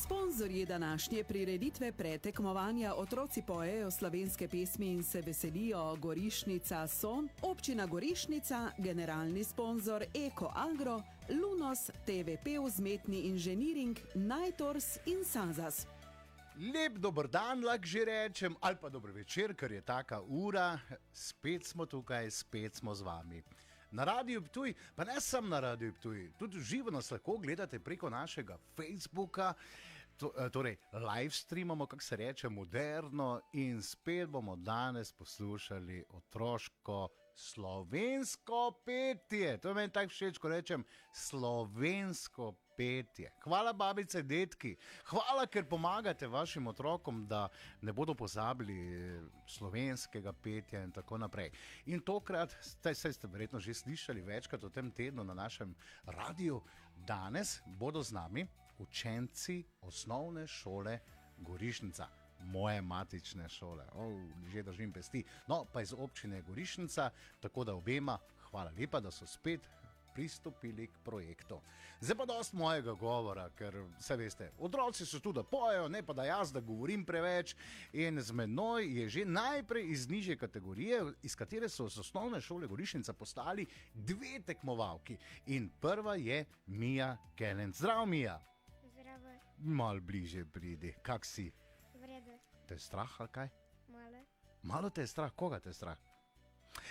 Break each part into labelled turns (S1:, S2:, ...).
S1: Sponzorji današnje prireditve pretekmovanja Otroci pojejo slovenske pesmi in se veselijo Gorišnica so Občina Gorišnica, generalni sponzor Eko Agro, Lunos, TVP Vzmetni inženiring, Najtors in Sazas.
S2: Lep dober dan, lahko že rečem, ali pa dober večer, ker je taka ura. Spet smo tukaj, spet smo z vami. Na Radiu Ptuj, pa ne samo na Radiu Ptuj, tudi živo nas lahko gledate preko našega Facebooka, torej live streamamo, kako se reče, moderno, in spet bomo danes poslušali otroško slovensko petje. To je meni tako všeč, ko rečem slovensko petje. Hvala babice, detki, hvala, ker pomagate vašim otrokom, da ne bodo pozabili slovenskega petja in tako naprej. In tokrat, saj ste verjetno že slišali večkrat v tem tednu na našem radiju, danes bodo z nami učenci osnovne šole Gorišnica, moje matične šole. Že držim pesti. No, pa iz občine Gorišnica, tako da obema hvala lepa, da so spet pristopili k projektu. Zdaj pa dost mojega govora, ker vse veste, otroci so tu, da pojejo, ne pa da jaz, da govorim preveč, in z menoj je že najprej iz nižje kategorije, iz katere so z osnovne šole Gorišnica postali dve tekmovalki. In prva je Mija Kelenc. Zdrav, Mija.
S3: Zdravo.
S2: Malo bliže pridi. Kak si?
S3: Vredo.
S2: Te je strah ali kaj?
S3: Malo.
S2: Malo te je strah? Koga te je strah?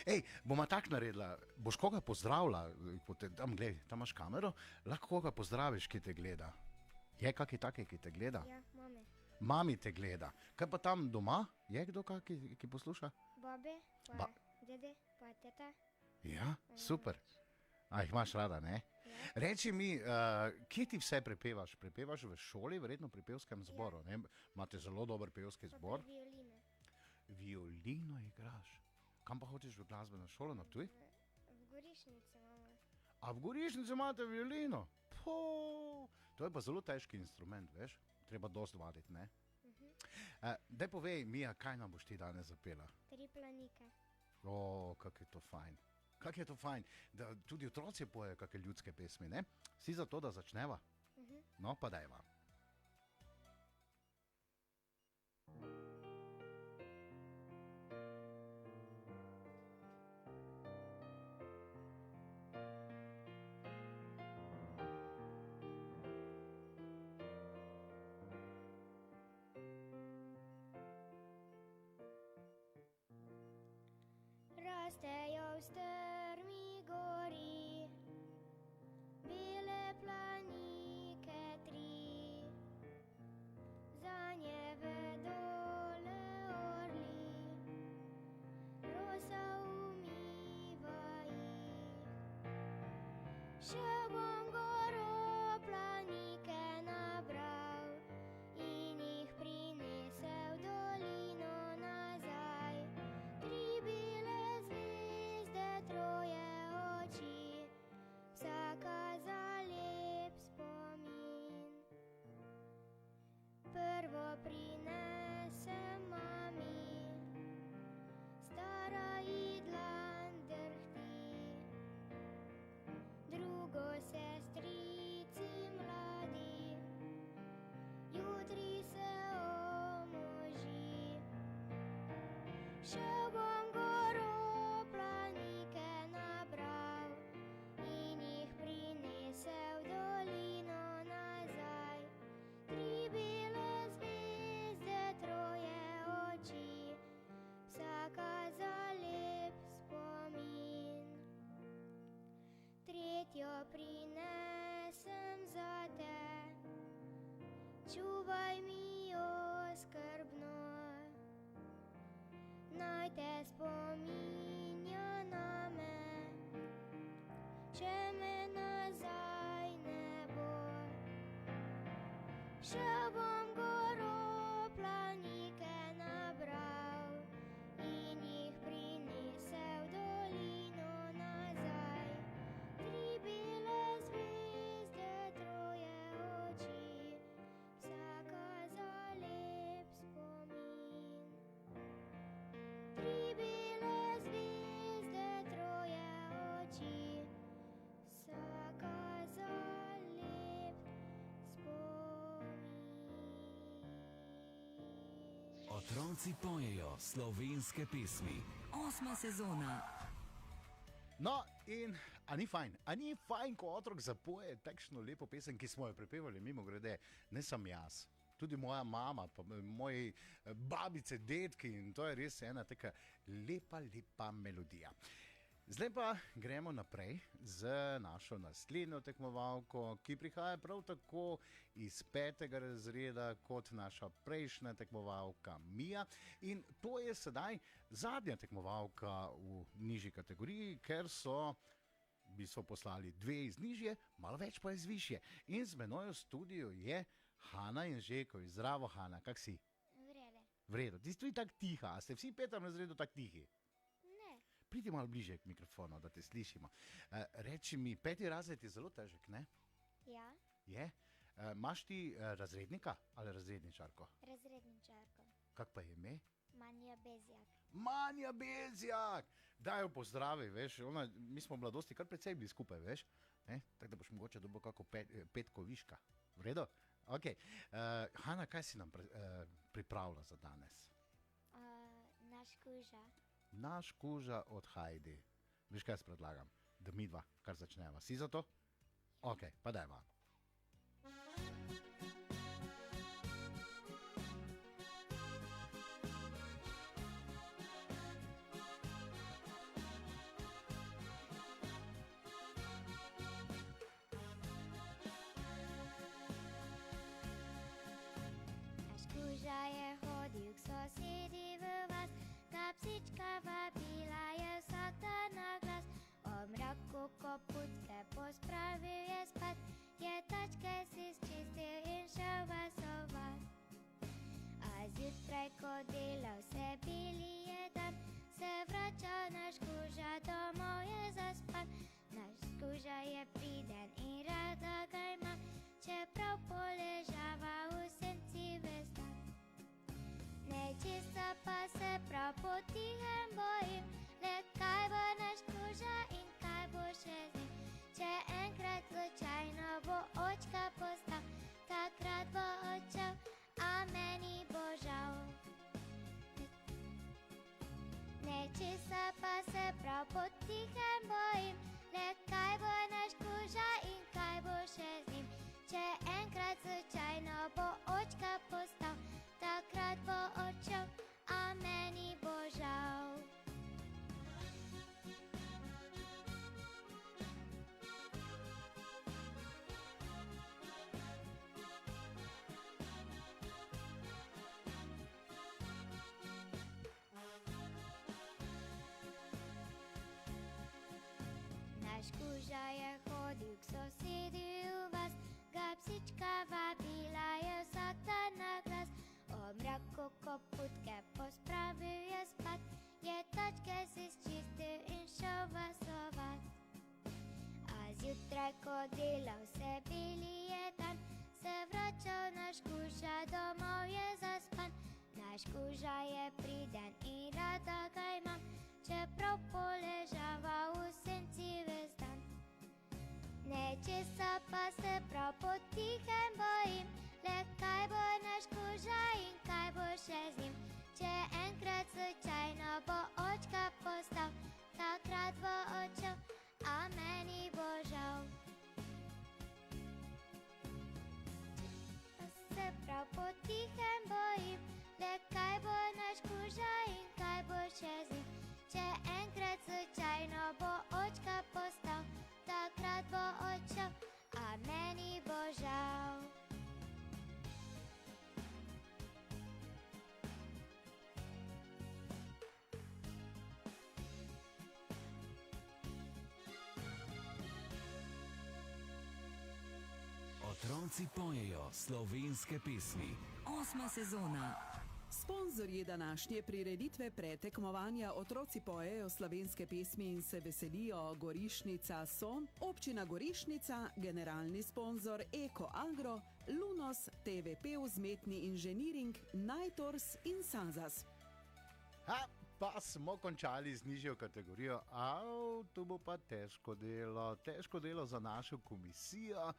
S2: Ej, bomo tak naredila, boš koga pozdravila, tam gledaj, tam imaš kamero, lahko koga pozdraviš, ki te gleda. Je kaki taki, ki te gleda?
S3: Ja, mame.
S2: Mami te gleda. Kaj pa tam doma? Je kdo kaki, ki posluša?
S3: Babe, pa dede, pa teta.
S2: Ja, super. A jih imaš rada, ne?
S3: Ja.
S2: Reči mi, kje ti vse prepevaš? Prepevaš v šoli, verjetno pri pevskem zboru, ne? Imate zelo dober pevski zbor.
S3: Pa violine.
S2: Violino igraš. Kam pa hočeš v glasbeno šolo na Ptuj?
S3: V Gorišnici imamo.
S2: A v Gorišnici imate violino? To je pa zelo težki instrument, veš? Treba dost vaditi, ne? Daj povej, Mija, kaj nam boš ti danes zapela?
S3: Tri planike.
S2: Kak je to fajn. Kak je to fajn, da tudi otroci pojejo kakšne ljudske pesmi, ne? Si za to, da začneva? No, pa dajva.
S3: Rastejo v strmi gori bele planike tri, zanje vedo le orli, rosa umiva jih. Še bom goro planike nabral in jih prinesel v dolino nazaj. Tri bele zvezde, troje oči, vsaka za lep spomin. Prvo prinesem mami, stara ji dlan drhti, drugo sestrici mladi, jutri se omoži. Še bom goro planike nabral in jih prinesel v dolino nazaj. Tri bele zvezde, troje oči, vsaka za lep spomin. Tretjo prinesem zate, čuvaj mi jo skrbno, naj te spominja name, če me nazaj ne bo. Še bom goro planike nabral in jih prinesel v dolino nazaj. Tri bele zvezde, troje oči, vsaka za lep spomin. Tri bele zvezde, troje oči, vsaka za lep spomin.
S4: Otroci pojejo slovenske pesmi.
S5: 8. sezona.
S2: No, in a ni fajn, ko otrok zapoje takšno lepo pesem, ki smo jo prepevali, mimo grede, ne sam jaz. Tudi moja mama, pa moji babice, dedki, in to je res ena taka lepa melodija. Zdaj pa gremo naprej z našo naslednjo tekmovalko, ki prihaja prav tako iz 5. razreda kot naša prejšnja tekmovalka Mija. In to je sedaj zadnja tekmovalka v nižji kategoriji, ker so poslali 2 iz nižje, malo več pa iz višje. In z menoj v studiu je Hana in Žekovič. Zdravo, Hana, kak si? V redu. Ti si tudi tako tiha, a ste vsi v 5. razredu tako tihi? Pridi malo bliže k mikrofonu, da te slišimo. Reči mi, 5. razred je zelo težek, ne?
S3: Ja,
S2: Je? Imaš ti razrednika ali razredničarko?
S3: razredničarko.
S2: Kak pa je ime?
S3: Manja Bezjak.
S2: Manja Bezjak! Daj jo pozdravi, veš, mi smo v mladosti kar precej bili skupaj, veš? Tako da boš mogoče dobil kako petko viška. V redu? Ok. Hana, kaj si nam pripravila za danes?
S3: Naš kuža.
S2: Naš kuža od Hajdi. Veš, kaj jaz predlagam? Da mi dva kar začneva. Si za to? Ok, pa dajva.
S3: Naš kuža je hodil k sosedi v vas, ga psička vabila je vsak dan na glas. O mraku koputke pospravil je spat, je tačke si sčistil in šel vasovat. A zjutraj, ko delal se bili je dan, se vračal naš kuža, domov je zaspan. Naš kuža je priden in rada ga ima, čeprav poležava v senci ves dan. Nečesa pa se prav potihem bojim, le kaj bo naš kuža in kaj bo še z njim. Če enkrat slučajno bo očka postal, takrat bo odšel, a meni bo žal. Nečesa pa se prav potihem bojim, le kaj bo naš kuža in kaj bo še z njim. Če enkrat slučajno bo očka postal, takrat bo odšel, a meni bo žal. Naš kuža je hodil k sosedi v vas, ga psička vabila je vsak dan na glas. O mraku koputke pospravil je spat, je tačke si sčistil in šel vasovat. A zjutraj, ko delal se bili je dan, se vračal naš kuža, domov je zaspan. Naš kuža je priden in rada ga imam, čeprav poležava v senci ves dan. Nečesa pa se prav potihem bojim, le kaj bo naš kuža in kaj bo še z njim. Če enkrat slučajno bo očka postal, takrat bo odšel, a meni bo žal. Pa se prav potihem bojim, le kaj bo naš kuža in kaj bo še z njim. Če enkrat slučajno bo očka postal, takrat bo odšel, a meni bo žal.
S4: Otroci pojejo slovenske pesmi.
S5: 8. sezona.
S1: Sponzorji današnje prireditve pretekmovanja Otroci pojejo slovenske pesmi in se veselijo Gorišnica Son, občina Gorišnica, generalni sponzor Eko Agro, Lunos, TVP Vzmetni inženiring, Najtors in Sanzas.
S2: Pa smo končali z nižjo kategorijo. Tu bo pa težko delo za našo komisijo.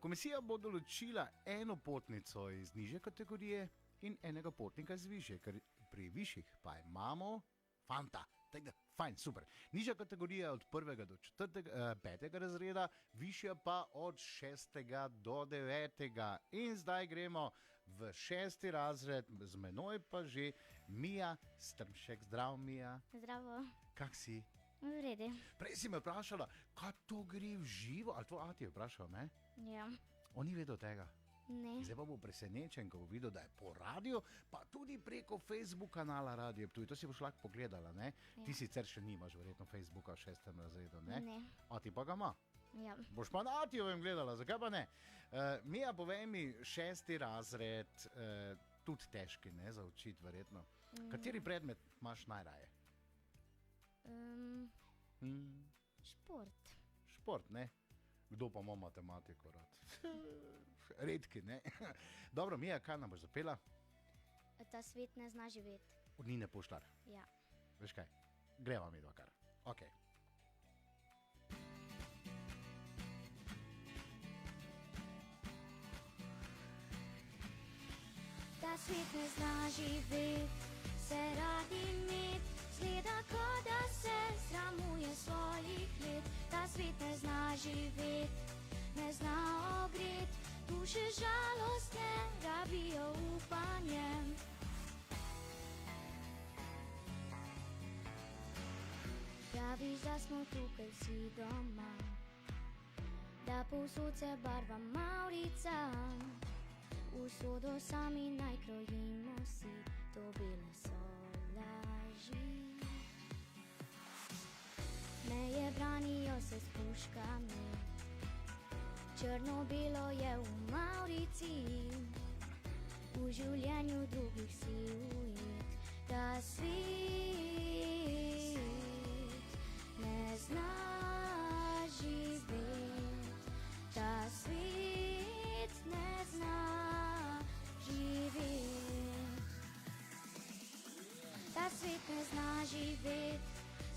S2: Komisija bo določila eno potnico iz nižje kategorije in enega potnika z višje, ker pri višjih pa imamo fanta. Tako da, fajn, super. Nižja kategorija od 1. do 5. razreda, višja pa od 6. do 9. In zdaj gremo v 6. razred, z menoj pa že Mija Strmšek. Zdrav, Mija.
S3: Zdravo.
S2: Kak si?
S3: V redu.
S2: Prej si me vprašala, kaj to gre v živo, ali to ati je vprašal, ne?
S3: Ja.
S2: On ni vedel tega.
S3: Ne.
S2: Zdaj pa bo presenečen, ko bo videl, da je po radiju, pa tudi preko Facebook kanala Radio Ptuj. To si boš lahko pogledala, ne?
S3: Ja.
S2: Ti sicer še nimaš verjetno Facebooka v 6. razredu, ne?
S3: Ne.
S2: A ti pa ga ima.
S3: Ja.
S2: Boš pa na Atijovem gledala, zakaj pa ne? Mija, povej mi, 6. razred, tudi težki, ne, za učiti verjetno. Kateri predmet imaš najraje?
S3: Šport.
S2: Šport, ne? Kdo pa ima matematiko rad? Redki, ne? Dobro, Mija, kaj nam boš zapela?
S3: Ta svet ne zna živeti.
S2: Od Nine Pušlar.
S3: Ja.
S2: Veš kaj? Greva mi dva kar. Ok.
S3: Ta svet ne zna živeti, se radi imeti, zgleda, kot da se sramuje svojih let. Ta svet ne zna živeti, ne zna ogreti, duše žalostne rabijo upanje. Praviš, da smo tukaj vsi doma, da povsod se barva mavrica, usodo sami naj krojimo si, to bile so laži. Meje branijo se s puškami, črno-belo je v mavrici, v življenju drugih si ujet. Ta svet ne zna živeti, ta svet ne zna živeti. Ta svet ne zna živeti,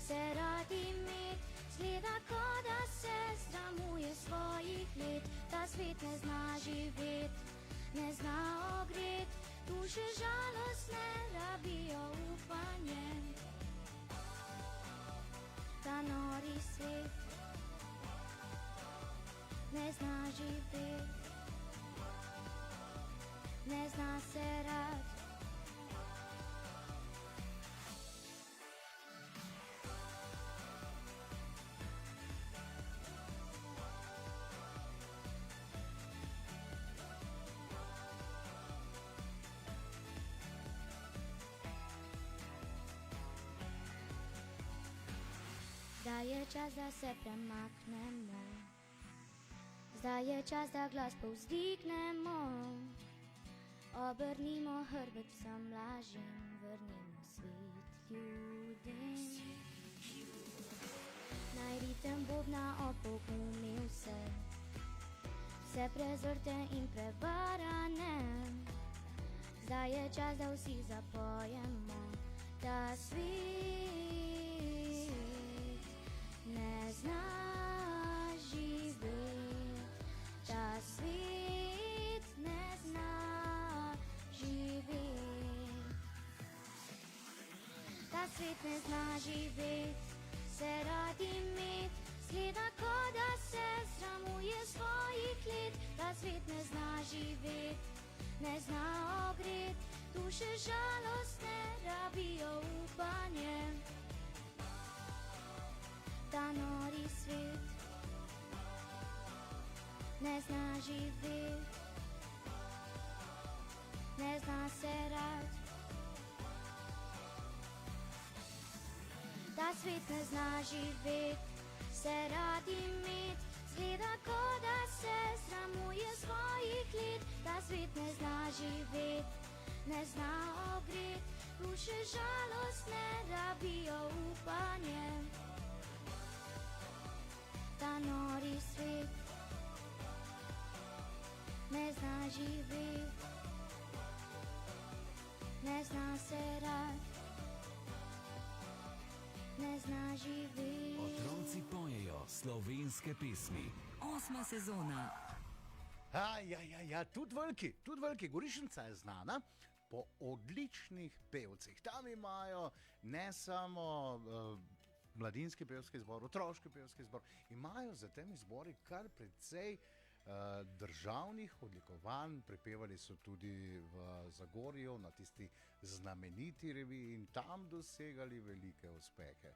S3: se radi imeti, zgleda, kot da se sramuje svojih let. Ta svet ne zna živeti, ne zna ogreti, duše žalostne rabijo upanje. Ta nori svet ne zna živeti, ne zna se rad. Zdaj je čas, da se premaknemo, zdaj je čas, da glas povzdignemo, obrnimo hrbet vsem lažim, vrnimo svet ljudem. Naj ritem bobna opogumi vse prezrte in prevarane. Zdaj je čas, da vsi zapojemo, ta svet ne zna živeti, ta svet ne zna živeti. Ta svet ne zna živeti, se radi imeti, zgleda, kot da se sramuje svojih let. Ta svet ne zna živeti, ne zna ogreti, duše žalostne rabijo upanje. Ta nori svet ne zna živeti, ne zna se rad. Ta svet ne zna živeti, se radi imeti, zgleda, kot da se sramuje svojih let. Ta svet ne zna živeti, ne zna ogreti, duše žalostne rabijo upanje. Ta nori svet ne zna živeti, ne zna se rad, ne zna živeti.
S4: Otroci pojejo slovenske pesmi.
S5: 8. sezona.
S2: Ja, tudi veliki, Gorišnica je znana. po odličnih pevcih. Tam imajo ne samo mladinski pevski zbor, otroški pevski zbor, imajo za temi zbori kar precej državnih odlikovanj, prepevali so tudi v Zagorju na tisti znameniti reviji in tam dosegali velike uspehe.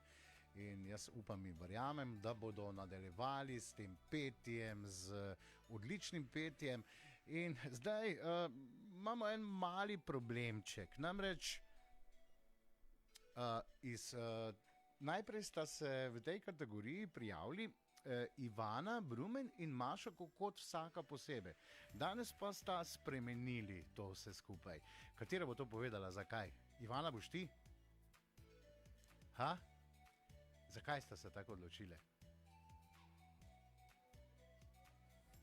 S2: In jaz upam in verjamem, da bodo nadaljevali s tem petjem, z odličnim petjem. In zdaj imamo en mali problemček, namreč najprej sta se v tej kategoriji prijavili Ivana Brumen in Maša Kokot vsaka posebej. Danes pa sta spremenili to vse skupaj. Katera bo to povedala, zakaj? Ivana, boš ti? Ha? Zakaj sta se tako odločile?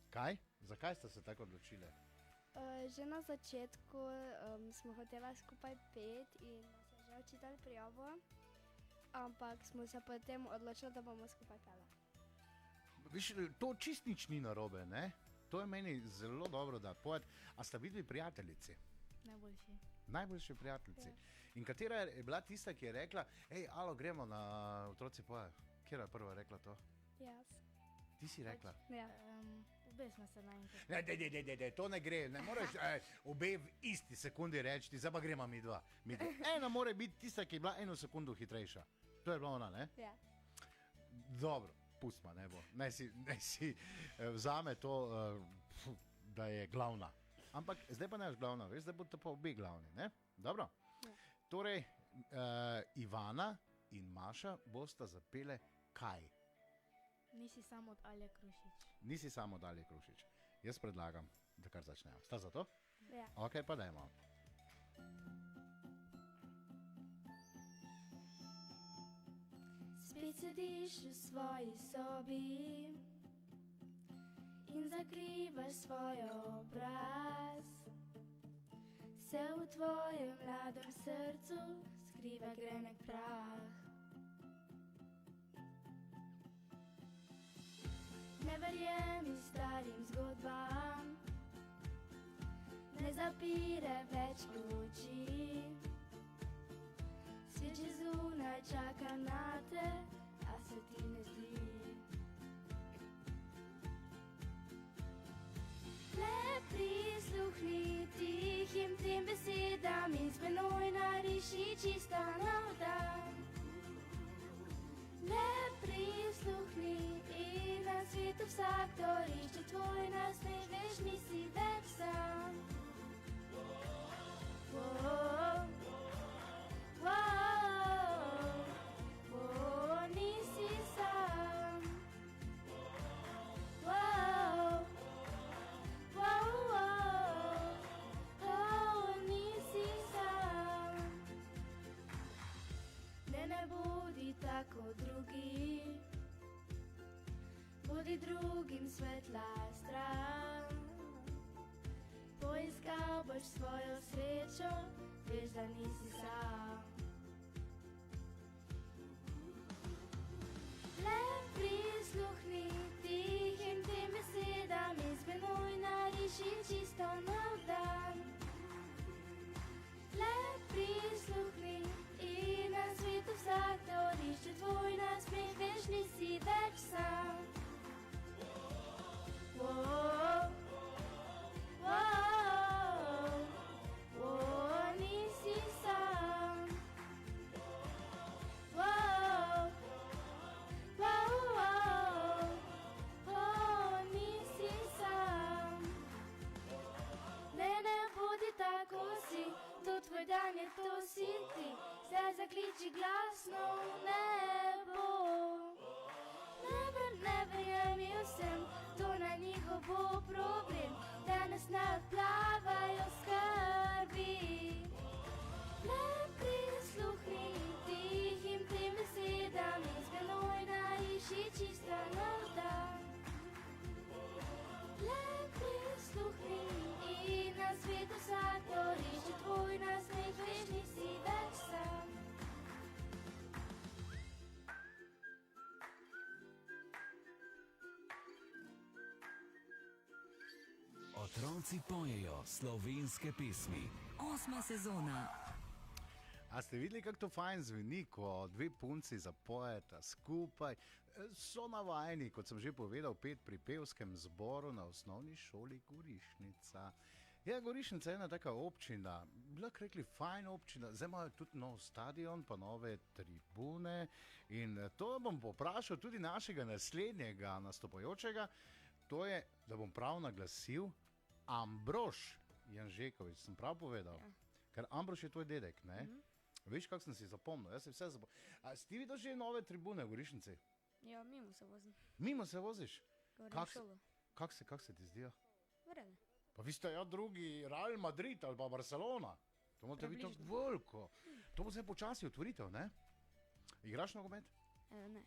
S2: Kaj? Zakaj sta se tako odločile?
S6: Že na začetku smo hotela skupaj peti in se že učitelj prijavil, ampak smo se potem odločili, da bomo skupaj pela.
S2: Viš, to čist nič ni narobe, ne? To je meni zelo dobro, da povedati. A sta videli prijateljici?
S6: Najboljši.
S2: Najboljši prijateljici.
S6: Ja.
S2: In katera je bila tista, ki je rekla, hej, alo, gremo na Otroci pojejo? Kjera je prva rekla to?
S6: Jaz.
S2: Ti si rekla?
S6: Ja.
S7: Obe smo se naenkrat.
S2: Ne, to ne gre, ne moreš obe v isti sekundi reči, zdaj pa gremo mi dva. Ena mora biti tista, ki je bila 1 sekundo hitrejša. To je bila ona, ne?
S6: Ja.
S2: Dobro, pustma, ne bo. Naj si vzame to, da je glavna. Ampak zdaj pa ne veš glavna, veš, zdaj bodo pa obe glavni, ne? Dobro?
S6: Ja.
S2: Torej, Ivana in Maša bosta zapele kaj?
S7: Nisi sam od Alje Krušič.
S2: Nisi samo Dalje Krušič. Jaz predlagam, da kar začnemo. Sta za to?
S6: Ja.
S2: Ok, pa dajmo.
S6: Spet sediš v svoji sobi in zakrivaš svoj obraz. Se v tvojem mladem srcu skriva grenek prah. Ne verjemi starim zgodbam, ne zapire več luči. Svet že zunaj čaka na te, a se ti ne zdi. Le prisluhni tihim tem besedam in z menoj nariši čista nov dan. Le prisluhni in na svetu vsakdo išče tvoj nasmeh, veš, nisi več sam. Nisi sam. Nisi sam. Ne budi tako drugi, budi drugim svetla stran. Poiskal boš svojo srečo, veš, da nisi sam. Le prisluhni tihim tem besedam in z menoj nariši čisto nov dan. Le prisluhni in na svetu vsakdo išče tvoj nasmeh, veš, nisi več sam. Nisi sam. Nisi sam. Ne budi tako si, to tvoj dan je, to si ti. Zdaj zakliči glasno v nebo. Ne verjemi vsem, to na njihov bo problem, da nas naplavajo skrbi. Le prisluhni tihim tem besedam in z menoj naiši čista nov dan. Le prisluhni in na svetu vsakdo išče tvoj nasmeh, veš, nisi več sam.
S4: Otroci Otroci pojejo slovenske pesmi.
S5: 8. sezona.
S2: A ste videli, kako to fajn zveni, ko dve punci zapojeta skupaj? So navajeni, kot sem že povedal, pet pri pevskem zboru na osnovni šoli Gorišnica. Ja, Gorišnica je ena taka občina, lahko rekli fajn občina, zdaj imajo tudi nov stadion, pa nove tribune in to bom poprašal tudi našega naslednjega nastopajočega, to je, da bom prav naglasil, Ambrož Janžekovič, sem prav povedal?
S7: Ja.
S2: Ker Ambrož je tvoj dedek, ne? Veš, kako sem si zapomnil, jaz sem vse zapomnil. A si ti videl že nove tribune v Gorišnici?
S7: Ja, mimo se vozim.
S2: Mimo se voziš?
S7: Govorim
S2: Kak
S7: v šolo.
S2: Kak se ti zdijo?
S7: Vrede.
S2: Pa vi ste ja drugi Real Madrid ali pa Barcelona. To morate biti tako
S7: Približno.
S2: veliko. To bo zdaj počasi otvoritev, ne? Igraš nogomet?
S7: Ne.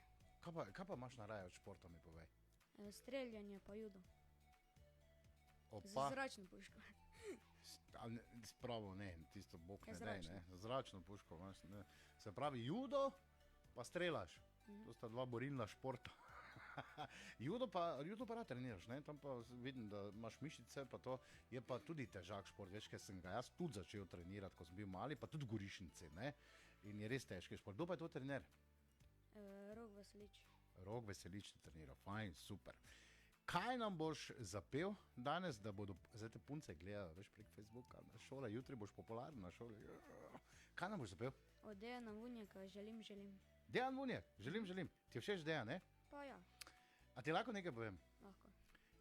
S2: Kaj pa imaš na raje od športa, mi povej?
S7: Streljanje pa judo. Z
S2: Opa,
S7: zračno puško.
S2: spravo ne, tisto bog
S7: Ja,
S2: ne daj,
S7: zračno.
S2: ne? Zračno puško imaš, ne? Se pravi judo, pa strelaš. To sta dva borilna športa. judo pa rad treniraš, ne? Tam pa vidim, da imaš mišice, pa to je pa tudi težak šport, veš, ker sem ga jaz tudi začel trenirati, ko sem bil mali, pa tudi v Gorišnici, ne? In je res težki šport. Kdo pa je to trener?
S7: Rok Vasilič.
S2: Rok Veselič te trenira, fajn, super. Kaj nam boš zapel danes, da bodo zdaj te punce gledajo, veš, prek Facebooka, na šole, jutri boš popularen na šoli. Kaj nam boš zapel?
S7: Od Dejana Vunjaka želim.
S2: Dejan Vunjak, želim. Ti je všeč Dejan, ne?
S7: Pa ja,
S2: A ti lahko nekaj povem?
S7: lahko.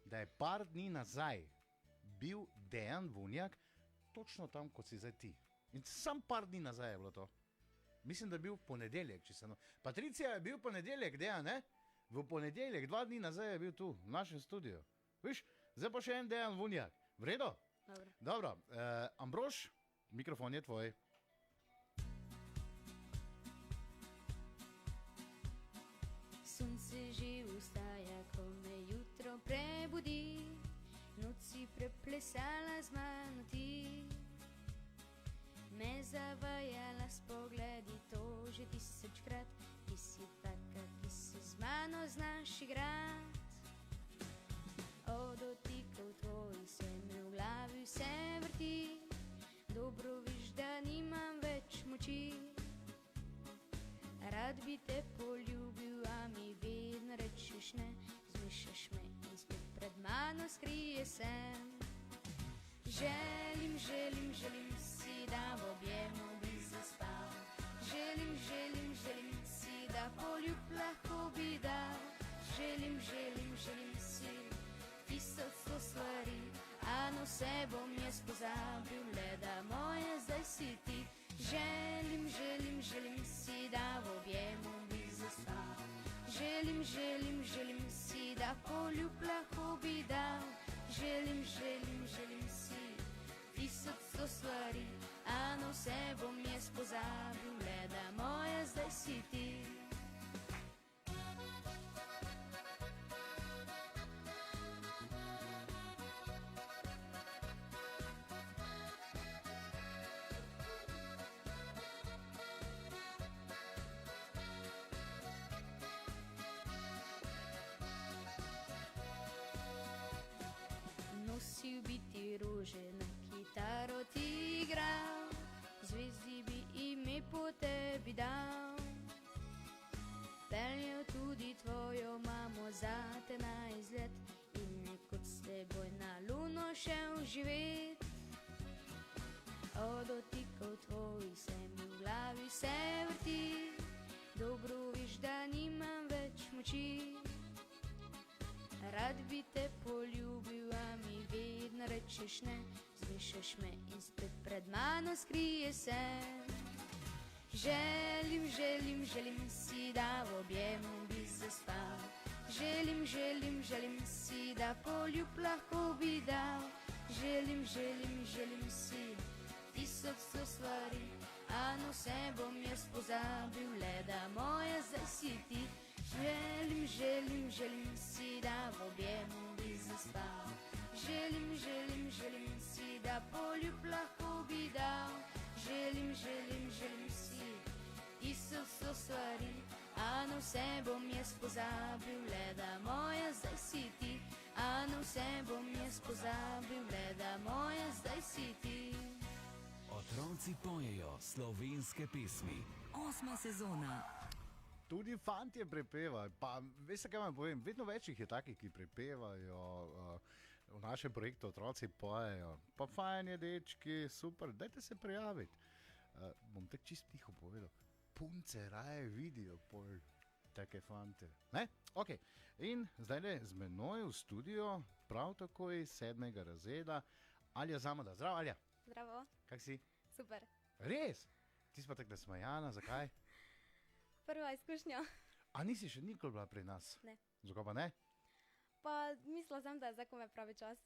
S2: Da je par dni nazaj bil Dejan Vunjak točno tam, kot si zdaj ti. In sam par dni nazaj je bilo to. Mislim, da je bil v ponedeljek, če se no. Patricija je bil v ponedeljek, Dejan, ne? V ponedeljek, 2 dni nazaj je bil tu, v našem studiu. Viš, zdaj pa še en Dejan Vunjak. V redu?
S7: Dobro.
S2: Dobro, Ambrož, mikrofon je tvoj.
S6: Sunce že vstaja, ko me jutro prebudi, noč si preplesala z mano ti. Me zavajala s pogledi, to že 1000-krat, ti si taka, ki se z mano znaš igrat. Od dotikov tvojih se mi v glavi vse vrti, dobro viš, da nimam več moči. Rad bi te poljubil, a mi vedno rečeš ne, zmišljaš me in spet pred mano skrije se. Želim si, da v objemu bi zaspal. Želim si, da poljub lahko bi dal. Želim si, 1000 stvari, a no se bom jaz pozabil, le da moje zdaj si ti. Želim si, da v objemu bi zaspal. Želim si, da poljub lahko bi dal. Želim si, 1000 stvari, a no se bom jaz pozabil, le da moja zdaj si ti. Nosil bi ti rože, na kitaro ti igral, zvezdi bi ime po tebi dal. Peljal tudi tvojo mamo zate na izlet in nekoč s teboj na luno šel živet. Od dotikov tvojih se mi v glavi vse vrti, dobro viš, da nimam več moči. Rad bi te poljubil, a mi vedno rečeš ne, zmišljaš me in spet pred mano skrije se. Želim si, da v objemu bi zaspal. Želim si, da poljub lahko bi dal. Želim si, 1000 stvari, a no se bom jaz pozabil, le da moja zdaj si ti. Želim si, da v objemu bi zaspal. Želim si, da poljub lahko bi dal. Želim si, 1000 stvari, a no se bom jaz pozabil, le da moja zdaj si ti. A na vse bom jaz pozabil, le da moja zdaj si ti.
S4: Otroci pojejo slovenske pesmi.
S5: 8. sezona.
S2: Tudi fantje prepevajo. Pa veste, kaj vam povem? Vedno več jih je takih, ki prepevajo. V našem projektu Otroci pojejo. Pa fajn je, dečki, super, dajte se prijaviti. Bom tako čist tiho povedal. Punce raje vidijo pol take fante. Ne? Ok. In zdaj z menoj v studio, prav takoj 7. razreda, Alja Zamada. Zdravo, Alja.
S7: Zdravo,
S2: Kak si?
S7: super.
S2: Res? Ti si pa tako nasmejana, zakaj?
S7: Prva izkušnja.
S2: A nisi še nikoli bila pri nas?
S7: Ne.
S2: Zakaj pa ne?
S7: Pa mislila sem, da je za kome pravi čas.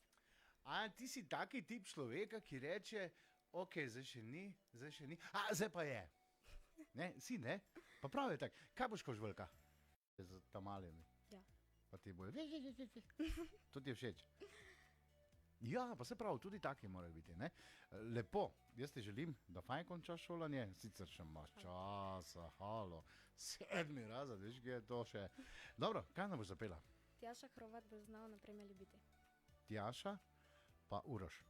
S2: A ti si taki tip človeka, ki reče, ok, zdaj še ni, zdaj pa je. Ne, si ne? Pa prav je tako. Kaj boš kož velika? Z tamalimi.
S7: Ja.
S2: Pa ti bojo. To ti je všeč. Ja, pa se pravi, tudi taki morajo biti, ne? Lepo, jaz ti želim, da fajn končaš šolanje, sicer še imaš časa, halo, 7. razred, veš, kje je to še. Dobro, kaj nam boš zapela?
S7: Tjaša Hrovat bo znal naprej me ljubiti.
S2: Tjaša pa Uroš.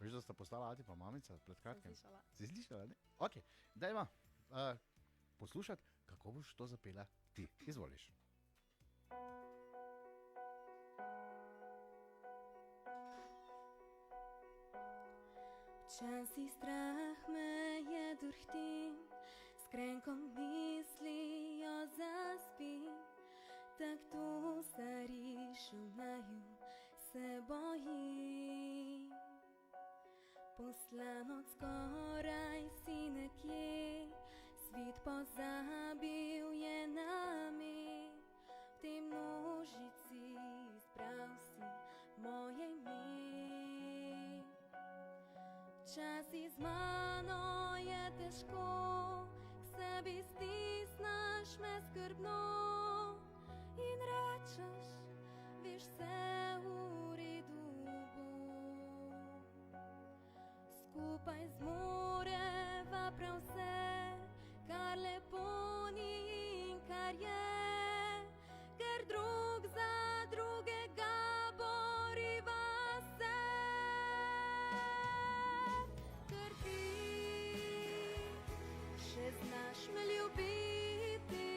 S2: Veš, da sta postala ati pa mamica pred kratkim?
S7: Sem slišala.
S2: Si slišala, ne? Ok, dajma poslušati, kako boš to zapela ti. Izvoliš.
S6: Včasih strah me je drhtim, s krenkom mislijo zaspim, tak tu se rišel naju, se bojim. Poslan od skoraj si nekje, svit pozabil je nami, v tej množici izbral si moje ime. Včasih z mano je težko, k sebi stisnaš me skrbno in rečeš, veš, vse v redu bo. Skupaj zmoreva prav vse, kar lepo ni in kar je, ker drug za drugega boriva se. Ker ti še znaš me ljubiti,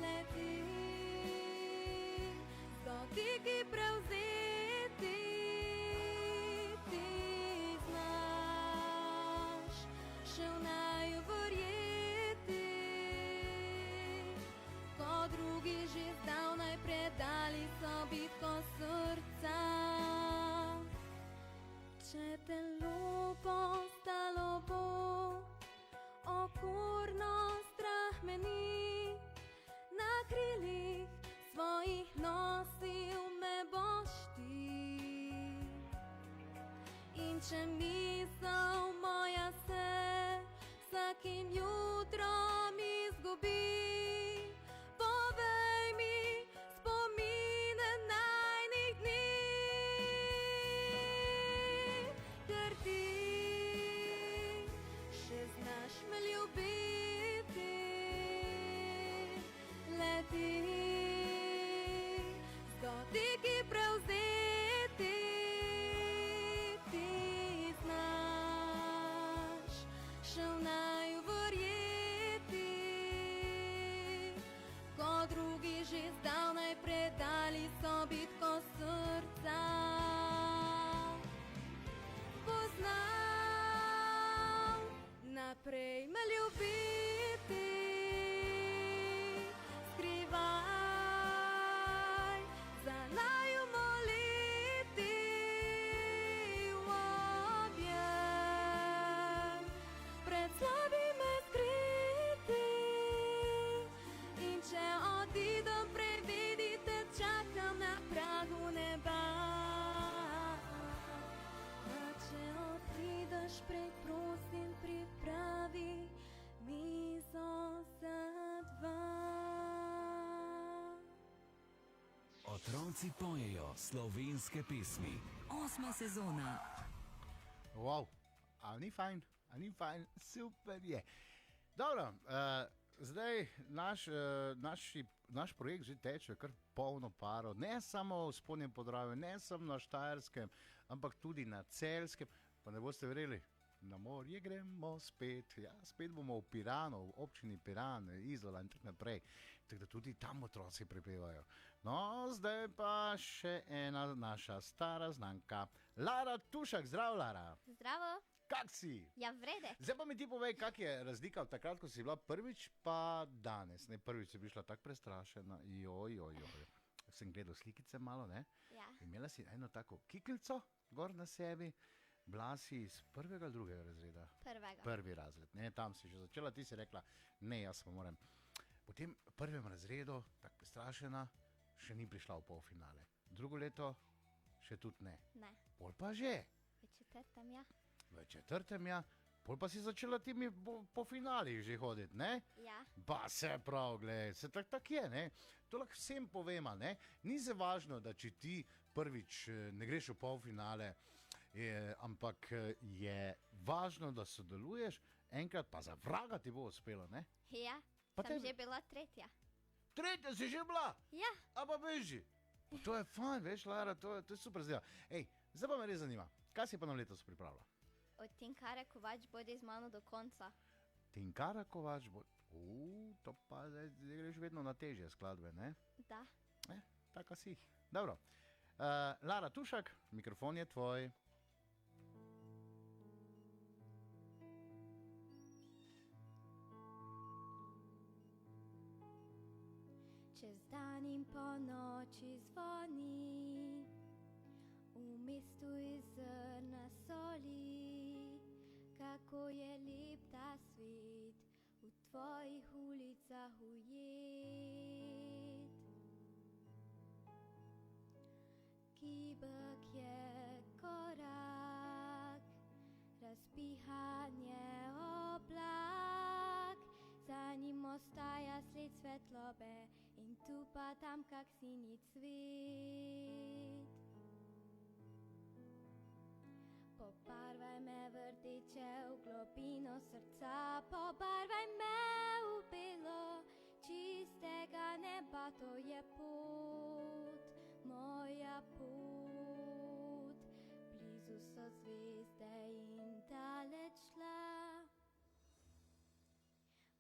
S6: le ti z dotiki prevzeti, ti znaš še v naju verjeti, ko drugi že zdavnaj predali so bitko srca. Če telo postalo bo, okorno strah me ni, na krilih svojih nosil me boš ti. In če misel moja se vsakim jutrom izgubi, povej mi spomine najnih dni. Ker ti še znaš me ljubiti, le ti z dotiki prevzeti, ti znaš še v naju verjeti, ko drugi že zdavnaj predali so bitko srca. Poznam naprej me ljubiti, skrivaj za naju moliti, v objem pred slabi me skriti. In če odidem prej, vedite, čakam na pragu neba. A če odideš prej, prosim, pripravi mizo za dva.
S4: Otroci pojejo slovenske pesmi.
S5: 8. sezona.
S2: Wow, a ni fajn, super je. Dobro, Zdaj, naš projekt že teče kar polno paro, ne samo v Spodnjem Podravju, ne samo na Štajerskem, ampak tudi na Celjskem. Pa ne boste verjeli, na morje gremo spet, ja, spet bomo v Piranu, v občini Piran, Izola in tako naprej. Tako da tudi tam otroci prepevajo. No, zdaj pa še ena naša stara znanka, Lara Tušak. Zdrav, Lara.
S3: Zdravo,
S2: Kak si?
S3: ja vrede.
S2: Zdaj pa mi ti povej, kak je razlika od takrat, ko si bila prvič, pa danes. Ne, prvič si bila tako prestrašena, joj. Sem gledal slikice malo, ne?
S3: Ja,
S2: Imela si eno tako kiklico gor na sebi, bila si iz prvega ali drugega razreda?
S3: prvega.
S2: Prvi razred, ne, tam si že začela, ti si rekla, ne, jaz pa moram. Potem v prvem razredu, tako prestrašena, še ni prišla v polfinale. Drugo leto še tudi ne.
S3: Ne,
S2: Pol pa že.
S3: v četrtem, ja.
S2: V četrtem, ja, pol pa si začela timi po finalih že hoditi, ne?
S3: Ja,
S2: Pa se prav, gled, se tak je, ne? To lahko vsem povema, ne? Ni se važno, da če ti prvič ne greš v polfinale, ampak je važno, da sodeluješ, enkrat pa za vraga ti bo uspelo, ne?
S3: ja,
S2: Pa
S3: sem
S2: tebi-
S3: že bila tretja.
S2: Tretja si že bila,
S3: Ja,
S2: a pa beži. Pa to je fajn, veš, Lara, to je super zdaj. Ej, zdaj pa me res zanima, kaj si pa na letos pripravila?
S3: od Tinkare Kovač bodi z mano do konca.
S2: Tinkara Kovač bo... to pa zdaj greš vedno na težje skladbe, ne?
S3: Da,
S2: Taka si. Dobro. Lara Tušak, mikrofon je tvoj.
S6: Čez dan in po noči zvoni, v mestu iz zrna soli, kako je lep ta svet, v tvojih ulicah ujet. Kibek je korak, razpihanje oblak, za njim ostaja sled svetlobe in tu pa tam kak sinji cvet. Pobarvaj me v rdeče v globino srca, pobarvaj me v belo čistega neba, to je pot, moja pot. Blizu so zvezde in daleč tla,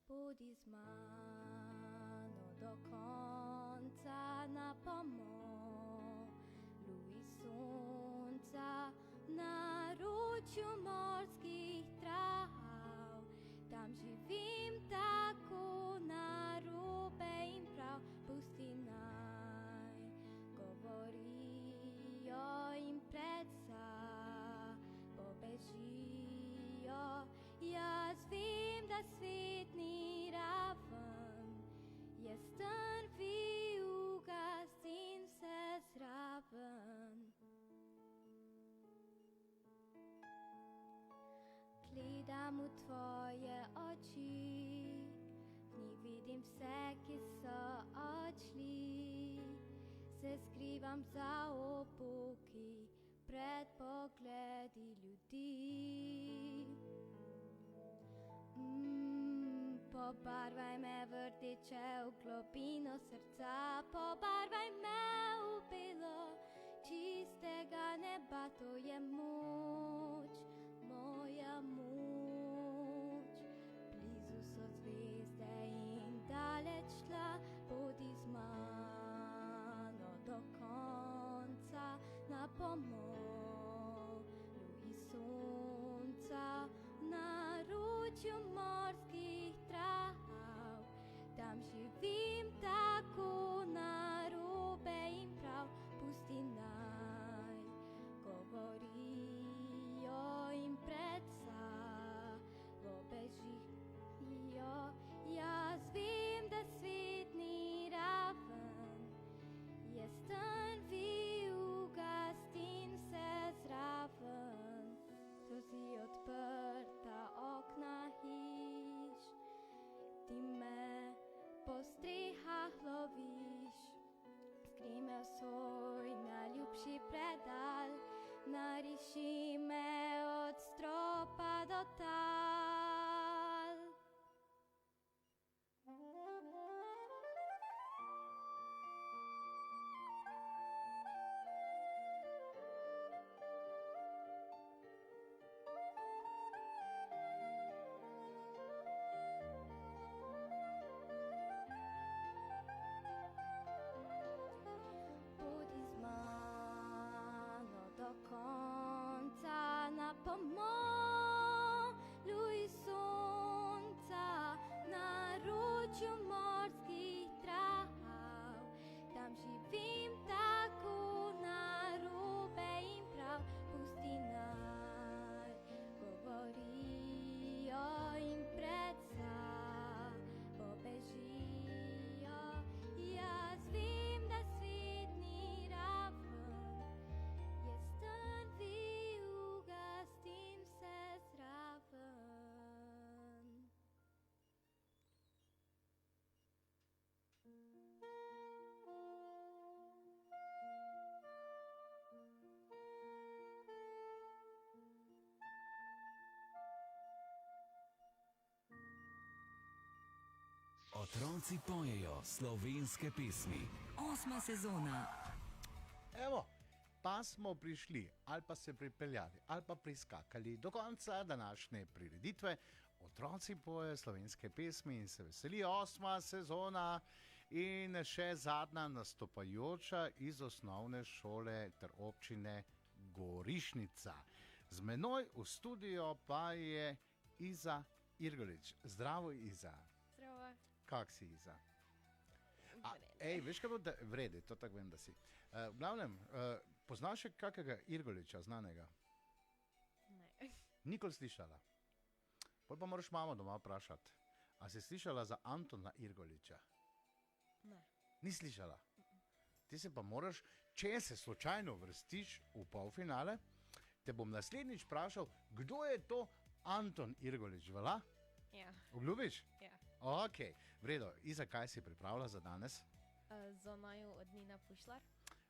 S6: bodi z mano do konca na pomolu sonca, na ročju morskih trav. Tam živim tako narobe in prav, pusti naj govorijo in predsa pobežijo. Jaz vem, da svet ni raven, je strn vijugast in vse zraven. Gledam v tvoje oči, v njih vidim vse, ki so odšli. Se skrivam za opoki pred pogledi ljudi. Pobarvaj me v rdeče v globino srca, pobarvaj me v belo čistega neba, to je moč, moja moč. Blizu so zvezde in daleč tla, bodi z mano do konca na pomolu iz sonca, na ročju morskih trav. Tam živim tako narobe in prav, pusti naj govorijo konca na pomolu i sunca na ručju morskih trav. Tam živim tako narobe in prav, pusti naj govorijo in predsa pobežijo. Jaz vem, da svet ni raven, jaz tam ugastim se zraven.
S4: Otroci pojejo slovenske pesmi.
S5: 8. sezona.
S2: Evo, pa smo prišli, ali pa se pripeljali, ali pa priskakali do konca današnje prireditve. Otroci pojejo slovenske pesmi in se veselijo 8. sezona in še zadnja nastopajoča iz osnovne šole ter občine Gorišnica. Z menoj v studio pa je Iza Irgolič. Zdravo, Iza.
S7: Zdravo.
S2: Kak si, Iza? Veš, kaj bo vredi, to tako vem, da si. V glavnem, poznaš še kakega Irgoliča znanega?
S7: Ne.
S2: Nikoli slišala. Pol pa moraš mamo doma vprašati. A si slišala za Antona Irgoliča?
S7: Ne.
S2: Ni slišala? Ti se pa moraš, če se slučajno vrstiš v polfinale, te bom naslednjič vprašal, kdo je to Anton Irgolič, vala?
S7: Ja.
S2: Obljubiš?
S7: Ja.
S2: Ok, vredo. Iza, kaj si pripravila za danes?
S7: Za naju od Nina Pušlar.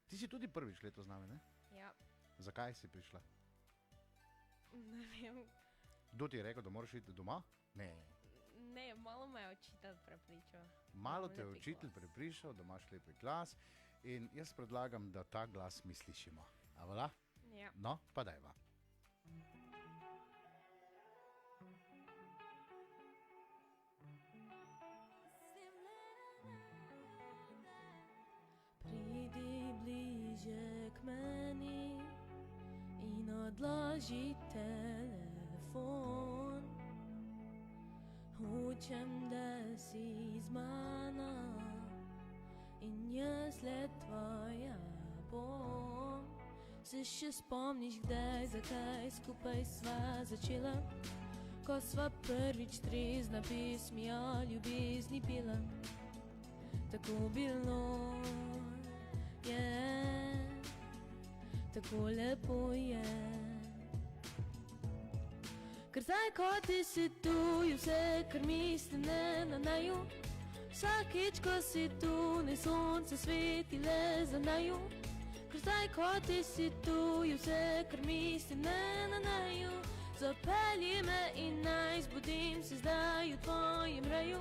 S2: Ti si tudi prvič leto z nami, ne?
S7: Ja.
S2: Zakaj si prišla?
S7: Ne vem.
S2: Kdo ti je rekel, da moraš iti doma? Ne.
S7: Ne, malo me je učitelj prepričal.
S2: Malo
S7: Imam
S2: te je
S7: lepi
S2: učitelj
S7: glas.
S2: prepričal, da imaš lepi glas in jaz predlagam, da ta glas mi slišimo. A vala?
S7: Ja.
S2: No, pa dajva.
S8: Pridi bliže k meni in odloži telefon. Hočem, da si z mano in jaz le tvoja bom. Se še spomniš kdaj, zakaj skupaj sva začela? Ko sva prvič trezna pesmi o ljubezni pela. Tako bilo je, tako lepo je. Ker zdaj, ko ti si tu, je vse, kar mislim, ne na naju. Vsakič, ko si tu, ne sonce sveti le za naju. Ker zdaj, ko ti si tu, je vse, kar mislim, ne na naju. Zapelji me in naj zbudim se zdaj v tvojem raju.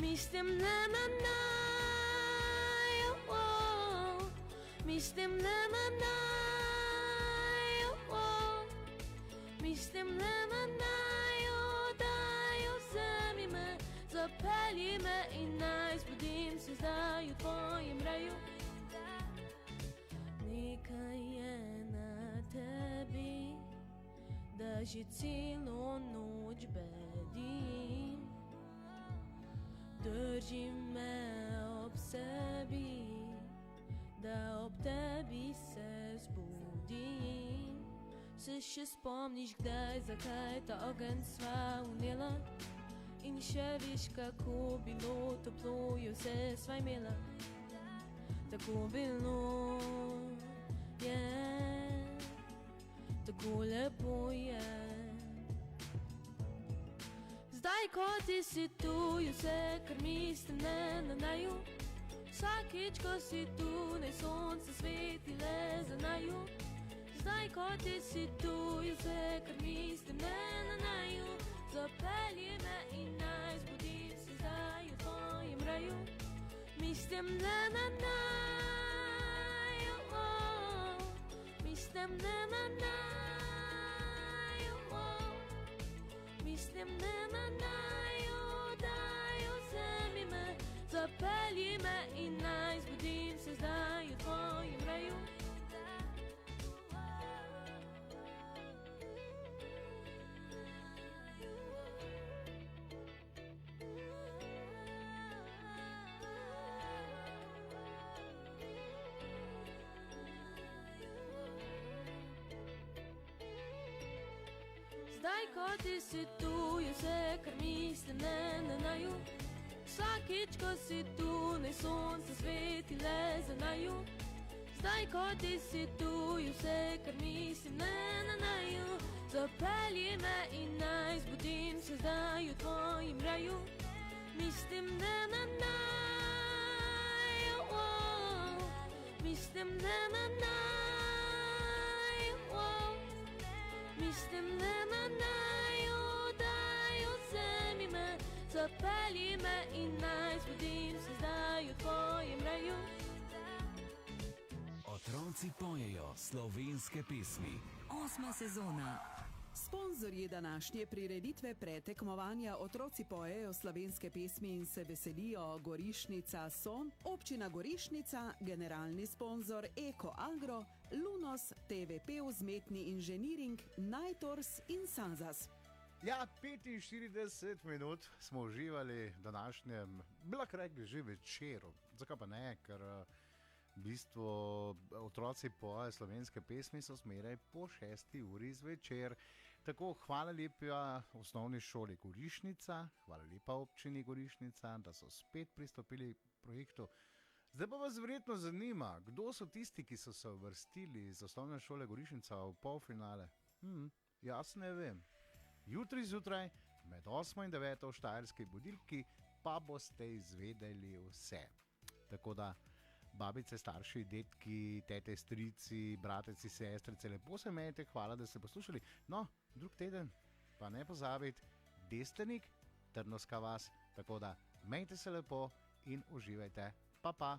S8: Mislim, ne na naju, mislim, ne na naju, mislim, ne na naju, daj vzemi me, zapelji me in naj zbudim se zdaj v tvojem raju. Nekaj je na tebi, da že celo noč bedim. Drži me ob sebi, da ob tebi se zbudim. Se še spomniš kdaj, zakaj ta ogenj sva unela? In še veš, kako bilo toplo, je vse sva imela. Tako bilo je, tako lepo je. Zdaj, ko ti si tu, je vse, kar mislim, ne na naju. Vsakič, ko si tu, naj sonce sveti le za naju. Zdaj, ko ti si tu, je vse, kar mislim, ne na naju. Zapelji me in naj zbudim se zdaj v tvojem raju. Mislim, ne na naju, mislim, ne na naju, mislim, ne na naju, daj vzemi me, zapelji me in naj zbudim se zdaj v tvojem raju. Zdaj, ko ti si tu, je vse, kar mislim, ne naju. Vsakič, ko si tu, naj sonce sveti le za naju. Zdaj, ko ti si tu, je vse, kar mislim, ne naju. Zapelji me in naj zbudim se zdaj v tvojem raju. Mislim, ne naju, mislim, ne naju, mislim, ne naju, daj vzemi me, zapelji me in naj zbudim se zdaj v tvojem raju.
S4: Otroci pojejo slovenske pesmi.
S5: 8. sezona.
S1: Sponzorji današnje prireditve pretekmovanja Otroci pojejo slovenske pesmi in se veselijo Gorišnica Son, občina Gorišnica, generalni sponzor Eko Agro, Lunos, TVP vzmetni inženiring, Najtors in Sanzas.
S2: Ja, 45 minut smo uživali v današnjem, bi lahko rekli, že večeru. Zakaj pa ne, ker v bistvu otroci pojejo slovenske pesmi so smeraj po 6. uri zvečer. Tako, hvala lepa osnovni šoli Gorišnica, hvala lepa občini Gorišnica, da so spet pristopili k projektu. Zdaj pa vas verjetno zanima, kdo so tisti, ki so se uvrstili iz osnovne šole Gorišnica v polfinale. Jaz ne vem. Jutri zjutraj med 8 in 9 v Štajerski budilki pa boste izvedeli vse. Tako da babice, starši, detki, tete, strici, brateci, sestrice, lepo se imejte, hvala, da ste poslušali. No, drug teden pa ne pozabiti, Destenik, Trnovska vas, tako da imejte se lepo in uživajte. Pa pa!